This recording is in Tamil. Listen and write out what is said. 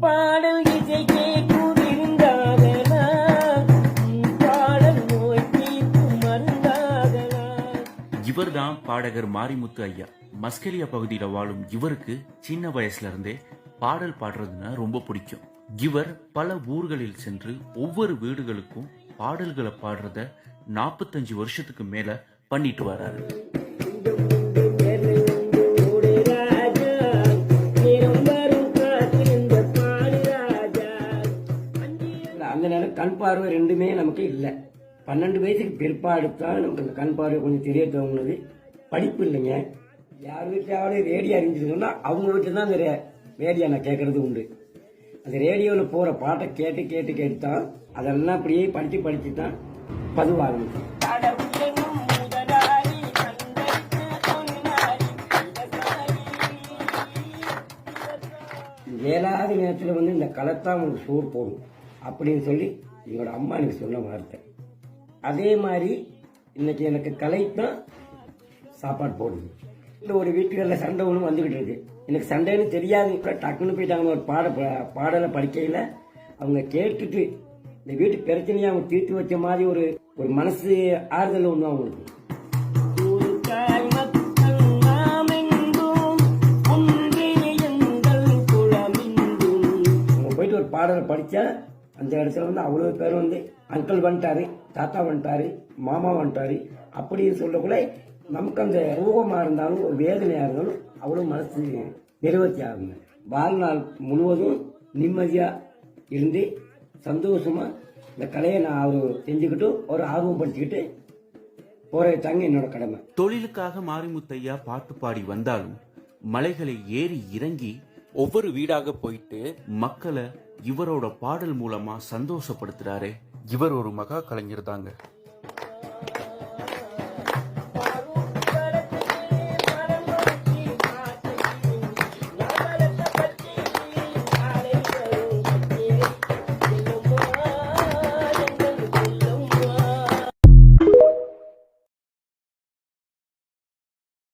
பாடல் இசை கேட்குதிருந்தாதலா பாடல் நோய் தீர்க்கும் மருந்தாதலா. இவர்தான் பாடகர் மாரிமுத்து ஐயா. மஸ்கெலியா பகுதியில வாழும் இவருக்கு சின்ன வயசுல இருந்தே பாடல் பாடுறதுன்னா ரொம்ப பிடிக்கும். இவர் பல ஊர்களில் சென்று ஒவ்வொரு வீடுகளுக்கும் பாடல்களை பாடுறத 45 வருஷத்துக்கு மேல பண்ணிட்டு வராரு. அந்த நேரம் கண் பார்வை ரெண்டுமே நமக்கு இல்லை. 12 வயசுக்கு பிற்பாடு தான் நமக்கு அந்த கண் பார்வை கொஞ்சம் தெரிய துவங்கினது. படிப்பு இல்லைங்க. யார் வீட்டிலாவது ரேடியோ அறிஞ்சிருந்தோம்னா அவங்க வீட்டில் தான் அந்த ரேடியோ நான் கேட்கறது உண்டு. அந்த ரேடியோவில் போகிற பாட்டை கேட்டு கேட்டு கேட்டு தான் அதெல்லாம் அப்படியே படித்து தான் பதிவாகணும். 7வது நேரத்தில் வந்து இந்த களைத்தான் உங்களுக்கு சோறு போடும் அப்படின்னு சொல்லி எங்களோட அம்மா எனக்கு சொன்ன வார்த்தை. அதே மாதிரி இன்னைக்கு எனக்கு களைத்தான் சாப்பாடு போடுது. இந்த ஒரு வீட்டுகளில் சண்டை ஒன்று வந்துக்கிட்டு இருக்கு. எனக்கு சண்டைன்னு தெரியாது. இப்போ டக்குன்னு போயிட்டாங்க. ஒரு பாடலை படிக்கையில் அவங்க கேட்டுட்டு இந்த வீட்டு பிரச்சனையை அவங்க தீர்த்து வச்ச மாதிரி ஒரு மனசு ஆறுதல் ஒன்று அவங்களுக்கு. அவங்க போயிட்டு ஒரு பாடலை படித்தா அந்த இடத்துல வந்து அவ்வளோ பேர் வந்து அங்கிள் வந்துட்டாரு, தாத்தா வந்துட்டாரு, மாமா வந்துட்டாரு அப்படின்னு சொல்லக்குள்ள நமக்கு அந்த ரூபமாக இருந்தாலும் ஒரு வேதனையாக இருந்தாலும் அவ்வளோ மனசு நிறைவேற்றி ஆகுங்க. வாழ்நாள் முழுவதும் நிம்மதியாக இருந்து சந்தோஷமாக இந்த கலையை நான் அவர் செஞ்சுக்கிட்டு ஒரு ஆர்வப்படுத்திக்கிட்டு போறதாங்க என்னோட கடமை. தொழிலுக்காக மாரிமுத்தையா பாட்டு பாடி வந்தாலும் மலைகளை ஏறி இறங்கி ஒவ்வொரு வீடாக போயிட்டு மக்களை இவரோட பாடல் மூலமா சந்தோஷப்படுத்துறாரு. இவர் ஒரு மகா கலைஞர் தாங்க.